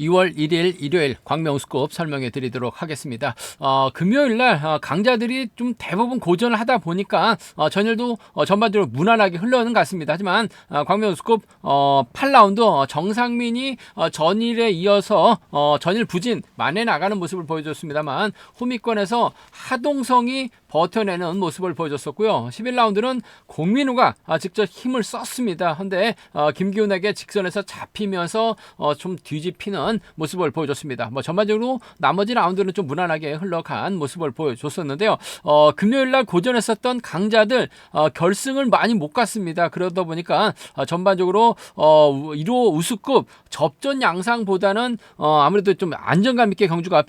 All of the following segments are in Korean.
2월 1일 일요일 광명우스급 설명해 드리도록 하겠습니다. 금요일날 강자들이 좀 대부분 고전을 하다 보니까 전일도 전반적으로 무난하게 흘러오는 것 같습니다. 하지만 광명우스급 8라운드 정상민이 전일에 이어서 전일 부진 만회 나가는 모습을 보여줬습니다만 후미권에서 하동성이 버텨내는 모습을 보여줬었고요. 11라운드는 공민우가 직접 힘을 썼습니다. 근데 김기훈에게 직선에서 잡히면서 좀 뒤집히는 모습을 보여줬습니다. 전반적으로 나머지 라운드는 좀 무난하게 흘러간 모습을 보여줬었는데요. 금요일날 고전했었던 강자들 결승을 많이 못 갔습니다. 그러다 보니까 전반적으로 1호 우수급 접전 양상보다는 아무래도 좀 안정감 있게 경주가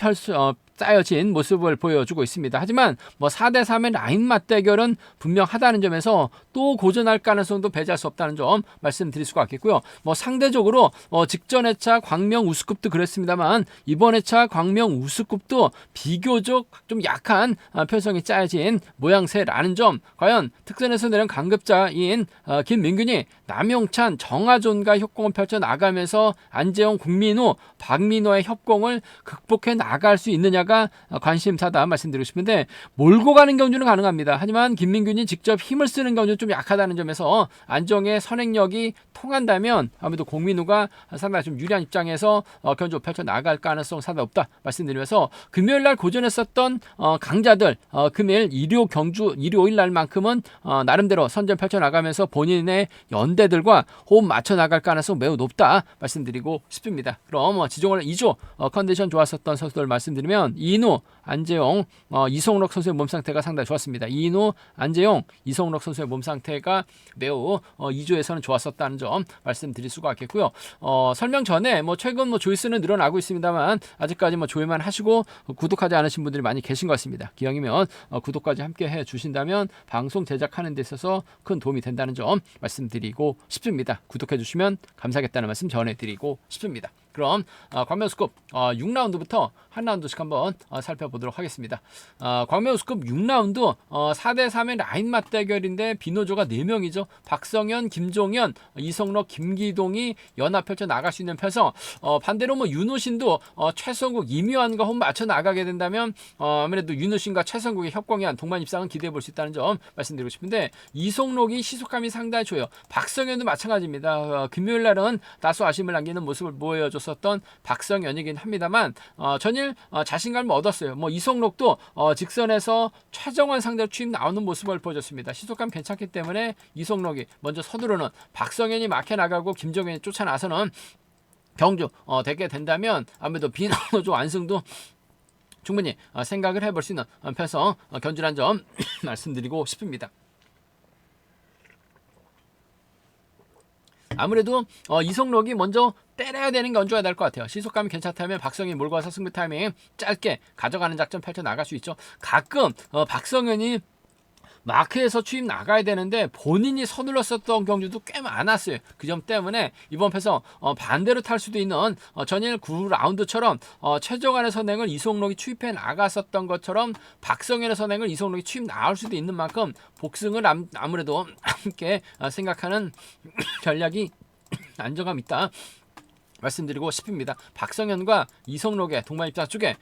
쌓여진 모습을 보여주고 있습니다. 하지만 4대3의 라인 맞대결은 분명하다는 점에서 또 고전할 가능성도 배제할 수 없다는 점 말씀드릴 수가 있겠고요. 상대적으로 직전 회차 광명 우수급도 그랬습니다만 이번 회차 광명 우수급도 비교적 좀 약한 편성이 짜여진 모양새라는 점, 과연 특선에서 내린 강급자인 김민균이 남용찬, 정하존과 협공을 펼쳐나가면서 안재홍, 국민우, 박민호의 협공을 극복해 나갈 수 있느냐가 관심사다 말씀드리고 싶은데, 몰고 가는 경주는 가능합니다. 하지만 김민균이 직접 힘을 쓰는 경주는 좀 약하다는 점에서 안정의 선행력이 통한다면 아무래도 공민우가 상당히 좀 유리한 입장에서 경주 펼쳐나갈 가능성 상당히 없다 말씀드리면서, 금요일날 고전했었던 강자들 금일 일요일 날만큼은 나름대로 선전 펼쳐나가면서 본인의 연대들과 호흡 맞춰 나갈 가능성 매우 높다 말씀드리고 싶습니다. 그럼 지종월 2조 컨디션 좋았었던 선수들 말씀드리면, 이인우, 안재용, 이송록 선수의 몸 상태가 상당히 좋았습니다. 이인우, 안재용, 이송록 선수의 몸 상태가 매우 2조에서는 좋았었다는 점 말씀드릴 수가 있겠고요. 설명 전에 최근 조회수는 늘어나고 있습니다만 아직까지 조회만 하시고 구독하지 않으신 분들이 많이 계신 것 같습니다. 기왕이면 구독까지 함께 해 주신다면 방송 제작하는 데 있어서 큰 도움이 된다는 점 말씀드리고 싶습니다. 구독해 주시면 감사하겠다는 말씀 전해드리고 싶습니다. 그럼 광명우스급 6라운드부터 한 라운드씩 한번 살펴보도록 하겠습니다. 광명우스급 6라운드 4대3의 라인 맞대결인데 비노조가 4명이죠. 박성현, 김종현, 이성록, 김기동이 연합 펼쳐 나갈 수 있는 편성. 반대로 윤우신도 최성국, 이묘한과 홈 맞춰 나가게 된다면 아무래도 윤우신과 최성국의 협공한 동반 입상은 기대해 볼 수 있다는 점 말씀드리고 싶은데, 이성록이 시속감이 상당히 좋아요. 박성현도 마찬가지입니다. 금요일 날은 다소 아쉬움을 남기는 모습을 보여줬었던 박성현이긴 합니다만 전일 자신감을 얻었어요. 이성록도 직선에서 최정원 상대로 추임 나오는 모습을 보여줬습니다. 시속감 괜찮기 때문에 이성록이 먼저 서두르는, 박성현이 막혀 나가고 김종현이 쫓아나서는 경주 되게 된다면 아무래도 비노조 완승도 충분히 생각을 해볼 수 있는 편성 견주란 점 말씀드리고 싶습니다. 아무래도 이성록이 먼저 때려야 되는 견주가 될 것 같아요. 시속감이 괜찮다면 박성현이 몰고 와서 승부 타이밍 짧게 가져가는 작전 펼쳐 나갈 수 있죠. 가끔 박성현이 마크에서 추임 나가야 되는데 본인이 서둘렀었던 경주도 꽤 많았어요. 그 점 때문에 이번 패서 반대로 탈 수도 있는 전일 9라운드처럼 최정환의 선행을 이성록이 추입해 나갔었던 것처럼 박성현의 선행을 이성록이 추입 나올 수도 있는 만큼 복승을 아무래도 함께 생각하는 전략이 안정감 있다 말씀드리고 싶습니다. 박성현과 이성록의 동반 입장 쪽에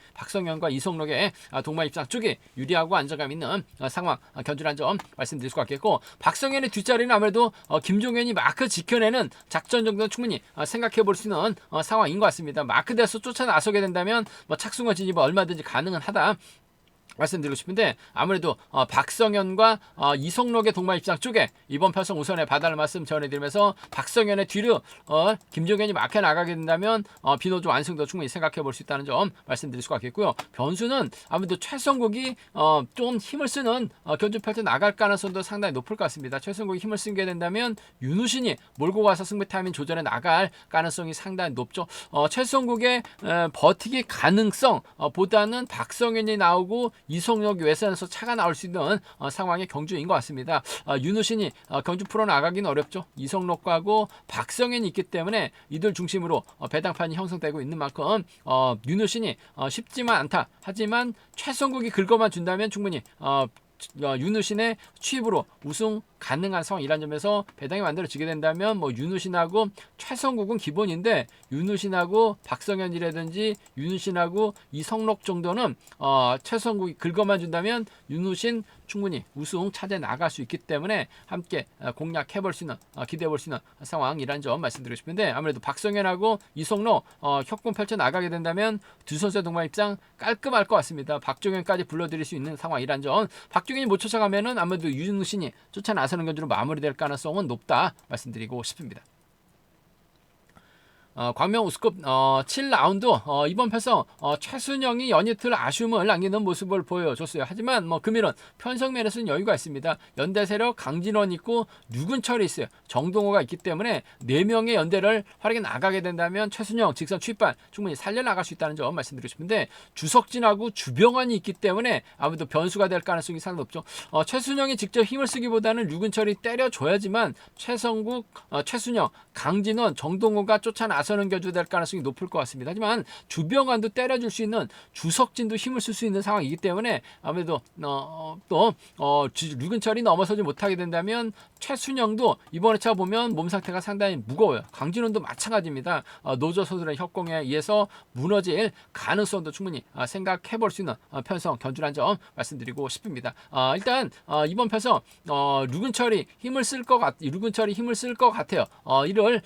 유리하고 안정감 있는 상황 견주란 점 말씀드릴 수가 있겠고, 박성현의 뒷자리는 아무래도 김종현이 마크 지켜내는 작전 정도는 충분히 생각해 볼 수 있는 상황인 것 같습니다. 마크대에서 쫓아 나서게 된다면 착승과 진입은 얼마든지 가능은 하다 말씀드리고 싶은데, 아무래도 박성현과 이성록의 동반 입장 쪽에 이번 편성 우선의 바다를 말씀 전해드리면서, 박성현의 뒤로 김종현이 막혀 나가게 된다면 비노조 완승도 충분히 생각해 볼 수 있다는 점 말씀드릴 수가 있겠고요. 변수는 아무래도 최성국이 좀 힘을 쓰는 견주 펼쳐 나갈 가능성도 상당히 높을 것 같습니다. 최성국이 힘을 쓰게 된다면 윤우신이 몰고 가서 승부 타이밍 조절해 나갈 가능성이 상당히 높죠. 최성국의 버티기 가능성 보다는 박성현이 나오고 이성록 외선에서 차가 나올 수 있는 상황의 경주인 것 같습니다. 윤우신이 경주 풀어나가기는 어렵죠. 이성록하고 박성현이 있기 때문에 이들 중심으로 배당판이 형성되고 있는 만큼 윤우신이 쉽지만 않다. 하지만 최성국이 긁어만 준다면 충분히 윤우신의 취입으로 우승 가능한 상황이란 점에서 배당이 만들어지게 된다면 뭐 윤우신하고 최성국은 기본인데 윤우신하고 박성현이라든지 윤우신하고 이성록 정도는 최성국이 긁어만 준다면 윤우신 충분히 우승 차지해 나갈 수 있기 때문에 함께 공략해볼 수 있는 기대해볼 수 있는 상황이란 점 말씀드리고 싶은데 아무래도 박성현하고 이성록 협공 펼쳐 나가게 된다면 두 선수의 동반 입장 깔끔할 것 같습니다. 박종현까지 불러들일 수 있는 상황이란 점 박종현이 못 쫓아가면은 아무래도 윤우신이 쫓아 나서는 견주로 마무리될 가능성은 높다 말씀드리고 싶습니다. 광명 우스컵 7라운드 이번 패서 최순영이 연이틀 아쉬움을 남기는 모습을 보여줬어요. 하지만 뭐 금일은 편성면에서는 여유가 있습니다. 연대 세력 강진원 있고 류근철이 있어요. 정동호가 있기 때문에 4명의 연대를 활약해 나가게 된다면 최순영 직선 취입발 충분히 살려나갈 수 있다는 점 말씀드리고 싶은데 주석진하고 주병환이 있기 때문에 아무래도 변수가 될 가능성이 상당히 높죠. 최순영이 직접 힘을 쓰기보다는 류근철이 때려줘야지만 최성국, 최순영, 강진원, 정동호가 쫓아 나서는 견주 될 가능성이 높을 것 같습니다. 하지만 주병환도 때려줄 수 있는 주석진도 힘을 쓸 수 있는 상황이기 때문에 아무래도 또 류근철이 넘어서지 못하게 된다면 최순영도 이번 회차 보면 몸 상태가 상당히 무거워요. 강진원도 마찬가지입니다. 노조 선수들의 협공에 의해서 무너질 가능성도 충분히 생각해 볼 수 있는 편성 견주란 점 말씀드리고 싶습니다. 일단 이번 편성 류근철이 힘을 쓸 것 같아요. 이를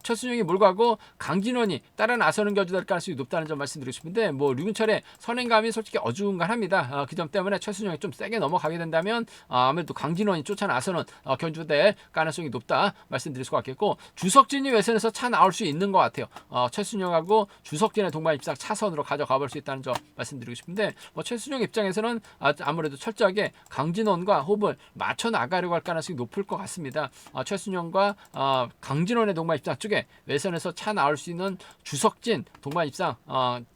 최순영이 몰고 가고 강진원이 따라 나서는 견주 될 가능성이 높다는 점 말씀드리고 싶은데 뭐 류근철의 선행감이 솔직히 어중간합니다. 그 점 때문에 최순영이 좀 세게 넘어가게 된다면 아무래도 강진원이 쫓아 나서는 견주될 가능성이 높다 말씀드릴 수가 있겠고 주석진이 외선에서 차 나올 수 있는 것 같아요. 최순영하고 주석진의 동반 입장 차선으로 가져가 볼 수 있다는 점 말씀드리고 싶은데 뭐 최순영 입장에서는 아무래도 철저하게 강진원과 호흡을 맞춰 나가려고 할 가능성이 높을 것 같습니다. 최순영과 강진원의 동반 입장 쪽에 외선에서 차 나올 수 있는 주석진 동반 입장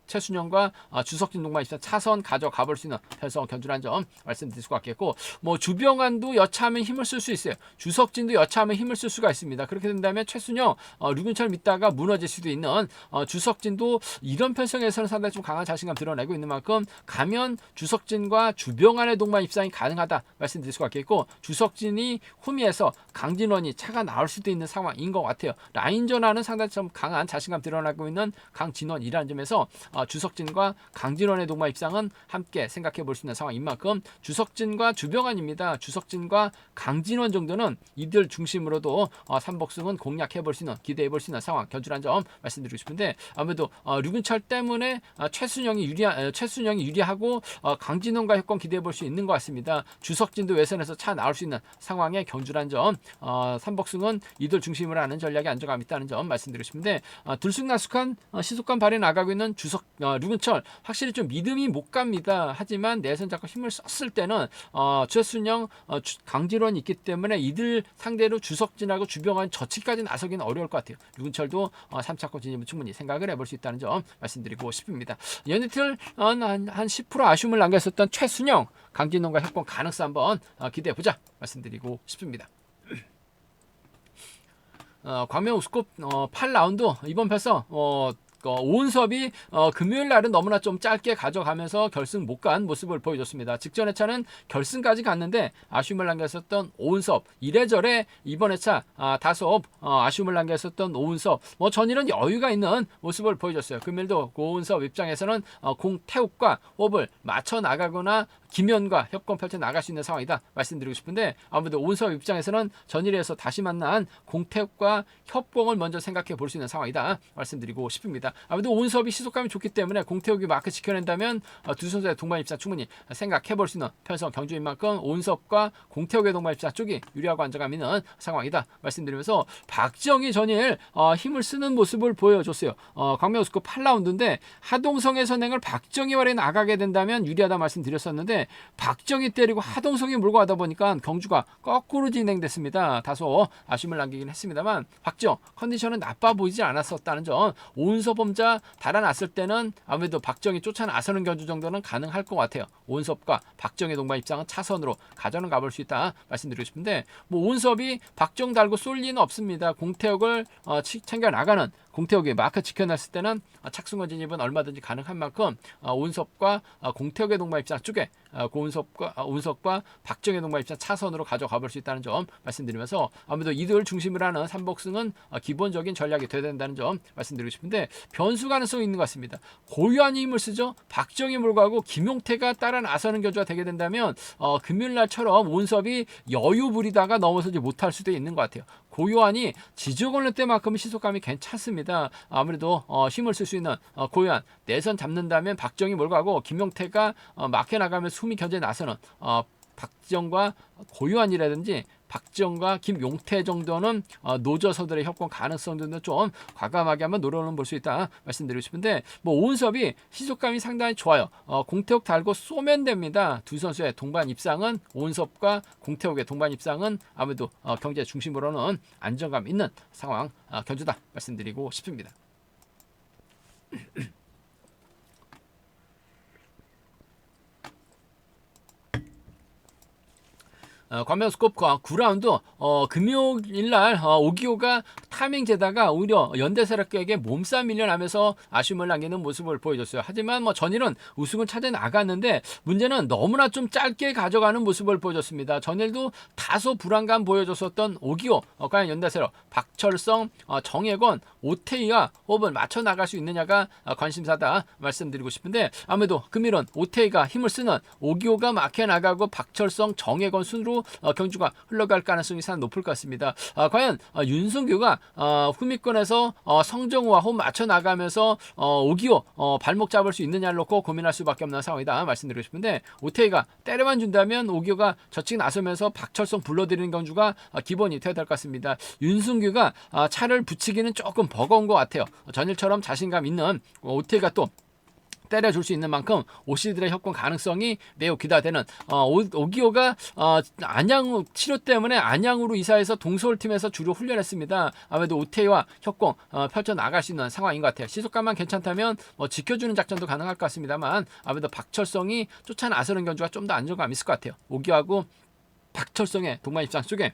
최순영과 주석진 동반 입장 차선 가져가 볼 수 있는 편성 견주란 점 말씀드릴 수가 있겠고 뭐 주병환도 여차하면 힘을 쓸 수 있어요. 주석진도 여차하면 힘을 쓸 수가 있습니다. 그렇게 된다면 최순영, 류근철 믿다가 무너질 수도 있는 주석진도 이런 편성에서는 상당히 좀 강한 자신감 드러내고 있는 만큼 가면 주석진과 주병환의 동반 입장이 가능하다 말씀드릴 수가 있겠고 주석진이 후미에서 강진원이 차가 나올 수도 있는 상황인 것 같아요. 라인 전환은 상당히 좀 강한 자신감 드러나고 있는 강진원이라는 점에서 주석진과 강진원의 동반 입장은 함께 생각해 볼 수 있는 상황인 만큼 주석진과 주병환입니다. 주석진과 강진원 정도는 이들 중심으로도 삼복승은 공략해 볼 수 있는 기대해 볼 수 있는 상황 견주란 점 말씀드리고 싶은데 아무래도 류근철 때문에 최순영이 유리하고 강진원과 협공 기대해 볼 수 있는 것 같습니다. 주석진도 외선에서 차 나올 수 있는 상황의 견주란 점 삼복승은 이들 중심으로 하는 전략이 안정감 있다는 점 말씀드리고 싶은데 들쑥날쑥한 시속감 발휘 나가고 있는 류근철 확실히 좀 믿음이 못 갑니다. 하지만 내선 잡고 힘을 썼을 때는 최순영, 강진원이 있기 때문에 이들 상대로 주석진하고 주병환 저치까지 나서기는 어려울 것 같아요. 류근철도 3차권 진입은 충분히 생각을 해볼 수 있다는 점 말씀드리고 싶습니다. 연이틀 한 10% 아쉬움을 남겼었던 최순영, 강진원과 협공 가능성 한번 기대해보자 말씀드리고 싶습니다. 광명 우스컵 8라운드 이번 패서 오은섭이 금요일 날은 너무나 좀 짧게 가져가면서 결승 못 간 모습을 보여줬습니다. 직전 회차는 결승까지 갔는데 아쉬움을 남겼었던 오은섭 이래저래 이번 회차 다소 아쉬움을 남겼었던 오은섭 전일은 여유가 있는 모습을 보여줬어요. 금요일도 오은섭 입장에서는 공태욱과 호흡을 맞춰 나가거나 김현과 협공 펼쳐 나갈 수 있는 상황이다 말씀드리고 싶은데 아무래도 오은섭 입장에서는 전일에서 다시 만난 공태욱과 협공을 먼저 생각해 볼 수 있는 상황이다 말씀드리고 싶습니다. 아무래도 오은섭이 시속감이 좋기 때문에 공태욱이 마크 지켜낸다면 두 선수의 동반 입장 충분히 생각해 볼 수 있는 편성 경주인 만큼 오은섭과 공태욱의 동반 입장 쪽이 유리하고 안정감 있는 상황이다 말씀드리면서 박지영이 전일 힘을 쓰는 모습을 보여줬어요. 광명 우스컵 8라운드인데 하동성의 선행을 박지영이 발에 나가게 된다면 유리하다 말씀드렸었는데 박정희 때리고 하동성이 몰고 가다 보니까 경주가 거꾸로 진행됐습니다. 다소 아쉬움을 남기긴 했습니다만 박지영 컨디션은 나빠 보이지 않았었다는 점 오은섭 범자 달아났을 때는 아무래도 박정희 쫓아 나서는 견주 정도는 가능할 것 같아요. 오은섭과 박정희 동반 입장은 차선으로 가져는 가볼 수 있다 말씀드리고 싶은데 오은섭이 박정 달고 쏠 리는 없습니다. 공태욱을 챙겨 나가는 공태욱이 마크 지켜놨을 때는 착승원 진입은 얼마든지 가능한 만큼 온섭과 공태욱의 동반 입장 쪽에 온섭과 박정의 동반 입장 차선으로 가져가 볼 수 있다는 점 말씀드리면서 아무래도 이들 중심으로 하는 삼복승은 기본적인 전략이 돼야 된다는 점 말씀드리고 싶은데 변수 가능성이 있는 것 같습니다. 고유한 힘을 쓰죠. 박정희 몰고 김용태가 따라 나서는 견주가 되게 된다면 금요일날처럼 온섭이 여유 부리다가 넘어서지 못할 수도 있는 것 같아요. 고요한이 지저걸릴 때만큼은 시속감이 괜찮습니다. 아무래도 힘을 쓸 수 있는 고요한 내선 잡는다면 박정희 몰고 김용태가 막혀 나가면 숨이 견제 나서는 박정과 고요한이라든지 박정과 김용태 정도는 노저서들의 협공 가능성도 좀 과감하게 한번 노려는 볼 수 있다 말씀드리고 싶은데 온섭이 시속감이 상당히 좋아요. 공태욱 달고 쏘면 됩니다. 두 선수의 동반 입상은 온섭과 공태욱의 동반 입상은 아무래도 경제 중심으로는 안정감 있는 상황 견주다 말씀드리고 싶습니다. 관명스컵 9라운드 금요일날 오기호가 타이밍 재다가 오히려 연대세력에게 몸싸움 밀려나면서 아쉬움을 남기는 모습을 보여줬어요. 하지만 전일은 우승을 찾아 나갔는데 문제는 너무나 좀 짧게 가져가는 모습을 보여줬습니다. 전일도 다소 불안감 보여줬었던 오기호 과연 연대세력 박철성, 정혜권, 오태희와 호흡을 맞춰 나갈 수 있느냐가 관심사다 말씀드리고 싶은데 아무래도 금일은 오태희가 힘을 쓰는 오기호가 막혀 나가고 박철성, 정혜권 순으로 경주가 흘러갈 가능성이 상당히 높을 것 같습니다. 과연 윤승규가 후미권에서 성정우와 호흡 맞춰 나가면서 오기호 발목 잡을 수 있느냐를 놓고 고민할 수밖에 없는 상황이다 말씀드리고 싶은데 오태희가 때려만 준다면 오기호가 저측 나서면서 박철성 불러들이는 경주가 기본이 되어야 될 것 같습니다. 윤승규가 차를 붙이기는 조금 버거운 것 같아요. 전일처럼 자신감 있는 오태희가 또 때려줄 수 있는 만큼 오씨들의 협공 가능성이 매우 기대되는 오기호가 안양 치료 때문에 안양으로 이사해서 동서울팀에서 주로 훈련했습니다. 아무래도 오태희와 협공 펼쳐나갈 수 있는 상황인 것 같아요. 시속감만 괜찮다면 지켜주는 작전도 가능할 것 같습니다만 아무래도 박철성이 쫓아 나서는 견주가 좀 더 안정감 있을 것 같아요. 오기호하고 박철성의 동반 입장 쪽에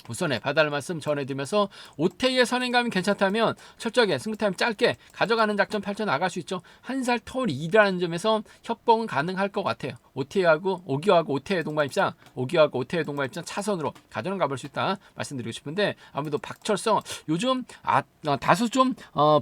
우선에 받아할 말씀 전해드리면서 오태희의 선행감이 괜찮다면 철저하게 승부타임 짧게 가져가는 작전 펼쳐나갈 수 있죠. 한 살 터울이라는 점에서 협봉은 가능할 것 같아요. 오기호하고 오태희의 동반 입장 차선으로 가져가 볼 수 있다 말씀드리고 싶은데 아무래도 박철성 요즘 다소 좀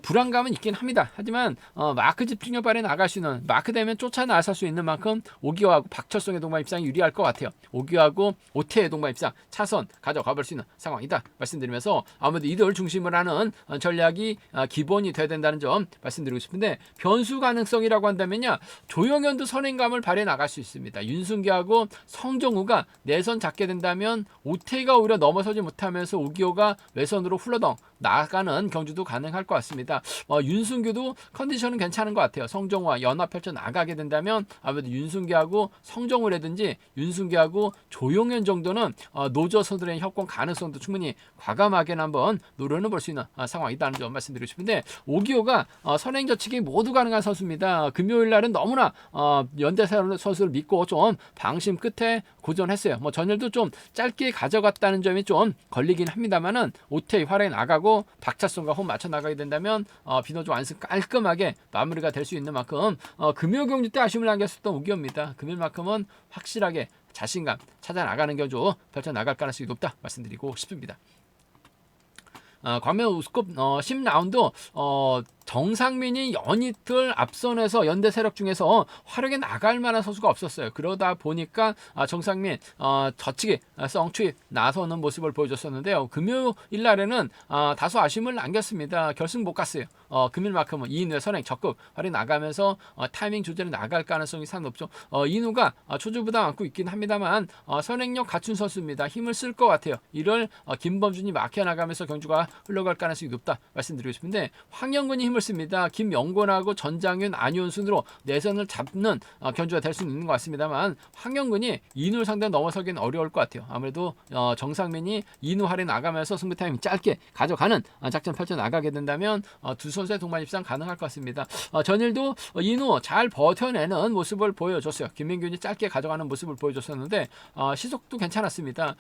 불안감은 있긴 합니다. 하지만 마크 집중력 발휘 나갈 수 있는 마크 되면 쫓아 나설 수 있는 만큼 오기호하고 박철성의 동반 입장이 유리할 것 같아요. 오기호하고 오태희의 동반 입장 차선 가져가 볼 수 있는 상황이다 말씀드리면서 아무래도 이들 중심으로 하는 전략이 기본이 돼야 된다는 점 말씀드리고 싶은데 변수 가능성이라고 한다면요 조영현도 선행감을 발휘해 나갈 수 있습니다. 윤승기하고 성정우가 내선 잡게 된다면 오태희가 오히려 넘어서지 못하면서 오기호가 외선으로 흘러덩 나가는 경주도 가능할 것 같습니다. 윤승규도 컨디션은 괜찮은 것 같아요. 성정우와 연합 펼쳐 나가게 된다면 아무래도 윤승기하고 성정우라든지 윤승기하고 조용현 정도는 노저서들의 협공 가능성도 충분히 과감하게는 한번 노려는 볼 수 있는 상황이다는 점 말씀드리고 싶은데 오기호가 선행저측이 모두 가능한 선수입니다. 금요일 날은 너무나 연대사 선수를 믿고 좀 방심 끝에 고전했어요. 전일도 좀 짧게 가져갔다는 점이 좀 걸리긴 합니다만은 오태희 활약이 나가고 박철성과 호흡 맞춰 나가게 된다면 비노조 완승 깔끔하게 마무리가 될 수 있는 만큼 금요 경주 때 아쉬움을 남겼었던 오기호입니다. 금요일만큼은 확실하게 자신감 찾아 나가는 경주 펼쳐 나갈 가능성이 높다 말씀드리고 싶습니다. 광명 우스컵 10라운드 정상민이 연이틀 앞선에서 연대 세력 중에서 화력에 나갈 만한 선수가 없었어요. 그러다 보니까 정상민 저측에 성추입 나서는 모습을 보여줬었는데요. 금요일 날에는 다소 아쉬움을 남겼습니다. 결승 못 갔어요. 금일만큼은 이인우의 선행 적극 활약 나가면서 타이밍 조절에 나갈 가능성이 상당히 높죠. 이인우가 초주부담 안고 있긴 합니다만 선행력 갖춘 선수입니다. 힘을 쓸 것 같아요. 이를 김범준이 막혀 나가면서 경주가 흘러갈 가능성이 높다 말씀드리고 싶은데 황영근이 힘을 힘을 씁니다. 김영권하고 전장윤, 안효은 순으로 내선을 잡는 견주가 될 수는 있는 것 같습니다만 황영근이 이누를 상대로 넘어서기는 어려울 것 같아요. 아무래도 정상민이 이누 할에 나가면서 승부 타이밍 짧게 가져가는 작전 펼쳐 나가게 된다면 두 선수의 동반 입상 가능할 것 같습니다. 전일도 이누 잘 버텨내는 모습을 보여줬어요. 김민균이 짧게 가져가는 모습을 보여줬었는데 시속도 괜찮았습니다.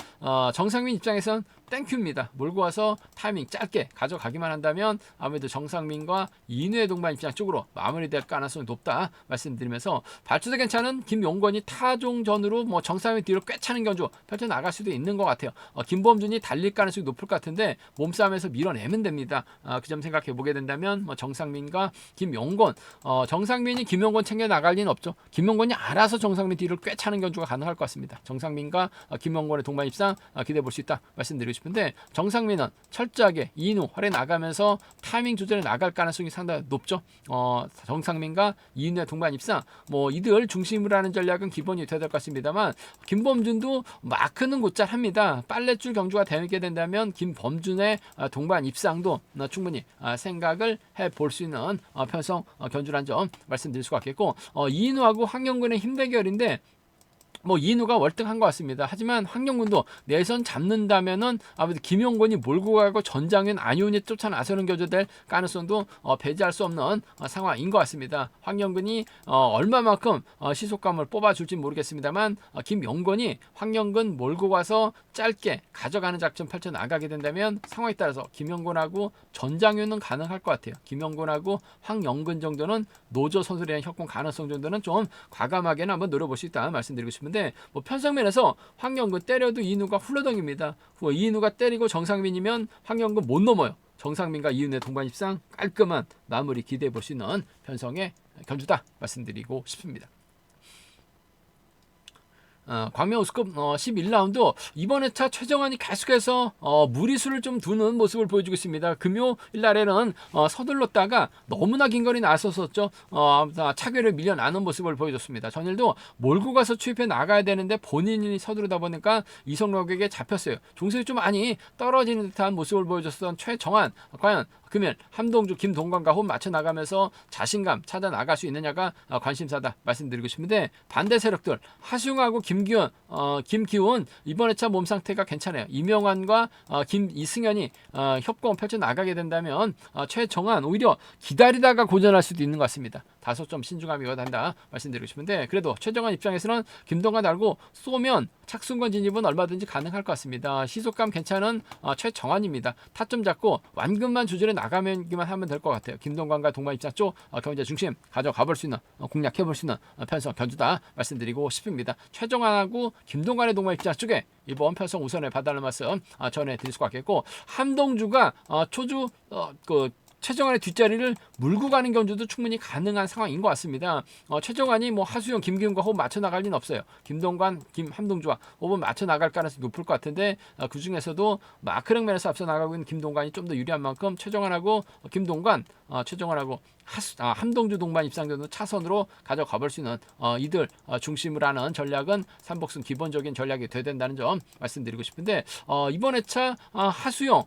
정상민 입장에선 땡큐입니다. 몰고 와서 타이밍 짧게 가져가기만 한다면 아무래도 정상민과 이누의 동반 입장 쪽으로 마무리될 가능성이 높다 말씀드리면서 발주도 괜찮은 김용건이 타종전으로 뭐 정상민 뒤로 꿰차는 견주 펼쳐나갈 수도 있는 것 같아요. 김범준이 달릴 가능성이 높을 것 같은데 몸싸움에서 밀어내면 됩니다. 그 점 생각해 보게 된다면 뭐 정상민과 김용건, 정상민이 김용건 챙겨 나갈 리는 없죠. 김용건이 알아서 정상민 뒤를 꿰차는 견주가 가능할 것 같습니다. 정상민과 김용건의 동반 입상 기대해 볼 수 있다 말씀드리고 싶은데 정상민은 철저하게 이누 활에 나가면서 타이밍 조절에 나갈 가능성이 상당히 높죠. 정상민과 이누의 동반 입상 뭐 이들 중심으로 하는 전략은 기본이 돼야 될 것 같습니다만 김범준도 마크는 곧잘 합니다. 빨래줄 경주가 되게 된다면 김범준의 동반 입상도 충분히 생각을 해볼 수 있는 편성 견주란 점 말씀드릴 수가 있겠고 이인우하고 황영근의 힘 대결인데 뭐 이인우가 월등한 것 같습니다. 하지만 황영근도 내선 잡는다면은 아무래도 김용건이 몰고 가고 전장윤 안효은이 쫓아 나서는 견주될 가능성도 배제할 수 없는 상황인 것 같습니다. 황영근이 얼마만큼 시속감을 뽑아줄지 모르겠습니다만 김용건이 황영근 몰고 가서 짧게 가져가는 작전 펼쳐 나가게 된다면 상황에 따라서 김용건하고 전장윤은 가능할 것 같아요. 김용건하고 황영근 정도는 노조 선수들의 협공 가능성 정도는 좀 과감하게는 한번 노려볼 수 있다 말씀드리고 싶은데 뭐 편성면에서 황영근 때려도 이인우가 훌러덩입니다. 이인우가 때리고 정상민이면 황영근 못 넘어요. 정상민과 이인우의 동반 입상 깔끔한 마무리 기대해 볼 수 있는 편성의 견주다 말씀드리고 싶습니다. 광명우스컵 11라운드 이번 회차 최정환이 계속해서 무리수를 좀 두는 모습을 보여주고 있습니다. 금요일 날에는 서둘렀다가 너무나 긴 거리 나섰었죠. 차괴를 밀려나는 모습을 보여줬습니다. 전일도 몰고 가서 추입해 나가야 되는데 본인이 서두르다 보니까 이성록에게 잡혔어요. 종색이 좀 많이 떨어지는 듯한 모습을 보여줬던 최정환 과연 금요일 함동주 김동관과 호흡 맞춰 나가면서 자신감 찾아 나갈 수 있느냐가 관심사다 말씀드리고 싶은데 반대 세력들 하승하고 김기훈 이번 회차 몸 상태가 괜찮아요. 이명환과 이승현이 협공 펼쳐 나가게 된다면 최정환 오히려 기다리다가 고전할 수도 있는 것 같습니다. 다소 좀 신중함이 요하다 말씀드리고 싶은데 그래도 최정환 입장에서는 김동관 알고 쏘면 착순권 진입은 얼마든지 가능할 것 같습니다. 시속감 괜찮은 최정환입니다. 타점 잡고 완급만 조절해 나가기만 하면 될 것 같아요. 김동관과 동반 입장 쪽 경제 중심 가져가 볼 수 있는 공략해 볼 수 있는 편성 견주다 말씀드리고 싶습니다. 최정환하고 김동관의 동반 입장 쪽에 이번 편성 우선에 봐달라는 말씀 전해드릴 수가 있겠고 함동주가 초주 최정환의 뒷자리를 물고 가는 견주도 충분히 가능한 상황인 것 같습니다. 최정환이 뭐 하수영, 김기훈과 호흡 맞춰 나갈 리는 없어요. 김동관, 함동주와 호흡 맞춰 나갈 가능성이 높을 것 같은데 그 중에서도 마크력 면에서 앞서 나가고 있는 김동관이 좀 더 유리한 만큼 최정환하고 김동관, 최정환하고 함동주 동반 입상전도 차선으로 가져가 볼 수 있는 이들 중심으로 하는 전략은 삼복승 기본적인 전략이 돼야 된다는 점 말씀드리고 싶은데 이번 회차 하수영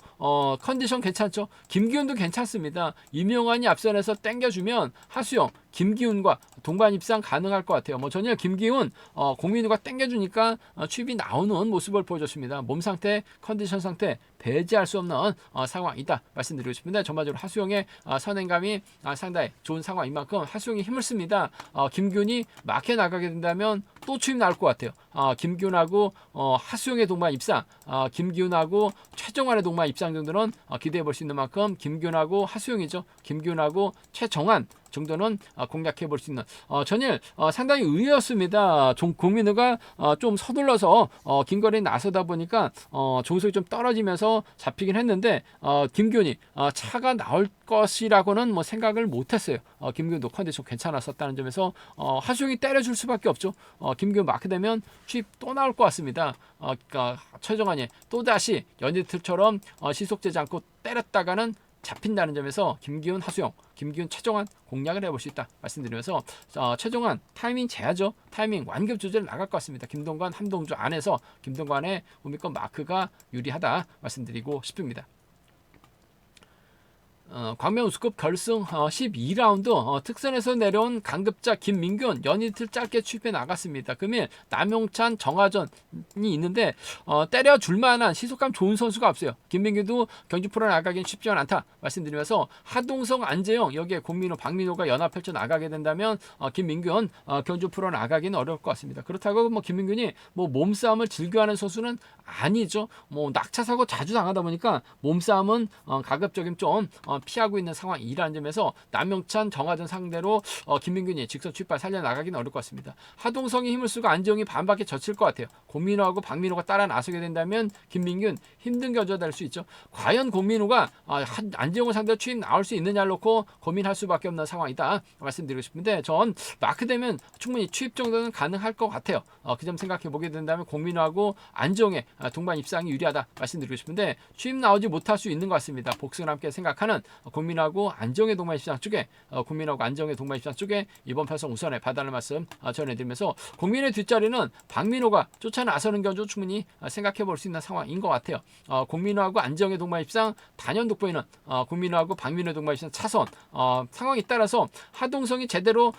컨디션 괜찮죠? 김기훈도 괜찮습니다. 이명환이 앞선에서 땡겨주면 하수영 김기훈과 동반 입상 가능할 것 같아요. 전일 김기훈 공민우가 땡겨주니까 취입이 나오는 모습을 보여줬습니다. 몸 상태, 컨디션 상태 배제할 수 없는 상황이다 말씀드리고 싶은데 전반적으로 하수영의 선행감이 상당히 좋은 상황인 만큼 하수영이 힘을 씁니다. 김기훈이 막혀 나가게 된다면 또 취입 나올 것 같아요. 김기훈하고 하수영의 동반 입상, 김기훈하고 최정환의 동반 입상 정도는 기대해 볼 수 있는 만큼 김기훈하고 하수영이죠. 김기훈하고 최정환 정도는 공략해 볼 수 있는 전일 상당히 의외였습니다. 공민우가 좀 서둘러서 긴 거리에 나서다 보니까 종속이 좀 떨어지면서 잡히긴 했는데 김기훈이 차가 나올 것이라고는 뭐 생각을 못했어요. 김기훈도 컨디션 괜찮았었다는 점에서 하수영이 때려줄 수밖에 없죠. 김기훈 마크 되면 취입 또 나올 것 같습니다. 그러니까 최정환이 또다시 연이틀처럼 시속 제지 않고 때렸다가는 잡힌다는 점에서 김기훈, 하수영, 김기훈, 최정환 공략을 해볼 수 있다 말씀드리면서 최정환 타이밍 재야죠. 타이밍 완급 조절 나갈 것 같습니다. 김동관, 함동주 안에서 김동관의 우미권 마크가 유리하다 말씀드리고 싶습니다. 광명우스컵 결승 12라운드 특선에서 내려온 강급자 김민균 연이틀 짧게 취입해 나갔습니다. 금일 남용찬 정하전이 있는데 때려줄 만한 시속감 좋은 선수가 없어요. 김민균도 경주 프로 나가긴 쉽지는 않다 말씀드리면서 하동성 안재영 여기에 공민호 박민호가 연합 펼쳐 나가게 된다면 김민균 경주 프로 나가기는 어려울 것 같습니다. 그렇다고 뭐 김민균이 뭐 몸싸움을 즐겨하는 선수는 아니죠. 뭐 낙차 사고 자주 당하다 보니까 몸싸움은 가급적이면 좀 피하고 있는 상황이라는 점에서 남영찬 정하전 상대로 김민균이 직선 출발 살려나가기는 어려울 것 같습니다. 하동성이 힘을 쓰고 안정이 반밖에 젖힐 것 같아요. 고민호하고 박민호가 따라 나서게 된다면 김민균 힘든 겨주가 될 수 있죠. 과연 고민호가 안정을 상대로 취임 나올 수 있느냐를 놓고 고민할 수밖에 없는 상황이다 말씀드리고 싶은데 전 마크되면 충분히 취입 정도는 가능할 것 같아요. 그 점 생각해 보게 된다면 고민호하고 안정의 동반 입상이 유리하다 말씀드리고 싶은데 취임 나오지 못할 수 있는 것 같습니다. 복승을 함께 생각하는 고민하고 안정의 동반 입상 쪽에 고민하고 안정의 동반 입상 쪽에 이번 편성 우선에 봐달라는 말씀 전해드리면서 국민의 뒷자리는 박민호가 쫓아 나서는 경주 충분히 생각해 볼 수 있는 상황인 것 같아요. 국민호하고 안정의 동반 입상 단연 돋보이는 국민호하고 박민호의 동반 입상 차선 상황에 따라서 하동성이 제대로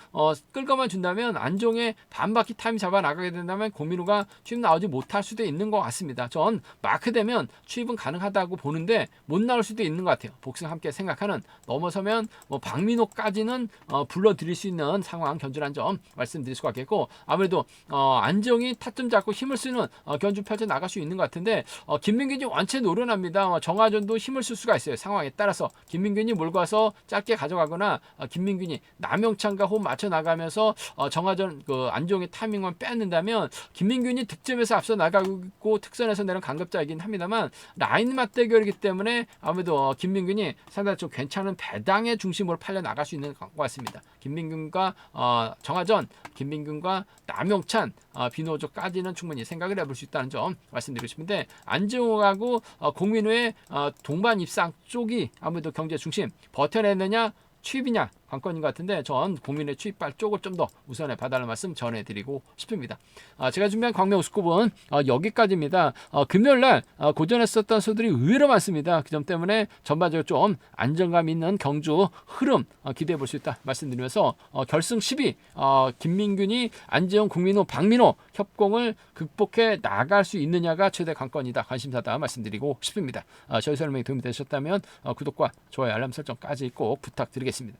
끌고만 준다면 안정의 반바퀴 타임 잡아 나가게 된다면 고민호가 취임 나오지 못할 수도 있는 것 같습니다. 전 마크되면 취입은 가능하다고 보는데 못 나올 수도 있는 것 같아요. 복승 함께 생각하는 넘어서면 뭐 박민호까지는 불러들일 수 있는 상황 견주란 점 말씀드릴 수가 있겠고 아무래도 안정이 타점 잡고 힘을 쓰는 견주 펼쳐 나갈 수 있는 것 같은데 김민균이 원체 노련합니다. 정하전도 힘을 쓸 수가 있어요. 상황에 따라서 김민균이 몰고 와서 짧게 가져가거나 김민균이 남영찬과 호흡 맞춰 나가면서 정하전 그 안정의 타이밍만 빼앗는다면 김민균이 득점에서 앞서 나가고 특선에서 내는 강급자이긴 합니다만 라인 맞대결이기 때문에 아무래도 김민균이 상당히 좀 괜찮은 배당의 중심으로 팔려 나갈 수 있는 것 같습니다. 김민균과 정하전, 김민균과 남용찬, 비노조까지는 충분히 생각을 해볼 수 있다는 점 말씀드리고 싶은데 안정호하고 공민호의 동반 입상 쪽이 아무래도 경제 중심 버텨내느냐 취입이냐 관건인 것 같은데 전 국민의 취입발 쪽을 좀 더 우선에 봐달라는 말씀 전해드리고 싶습니다. 제가 준비한 광명우스컵은 여기까지입니다. 금요일날 고전했었던 수들이 의외로 많습니다. 그 점 때문에 전반적으로 좀 안정감 있는 경주 흐름 기대해 볼 수 있다 말씀드리면서 결승 10위 김민균이 안재영, 국민호, 박민호 협공을 극복해 나갈 수 있느냐가 최대 관건이다 관심사다 말씀드리고 싶습니다. 저희 설명이 도움이 되셨다면 구독과 좋아요 알람 설정까지 꼭 부탁드리겠습니다.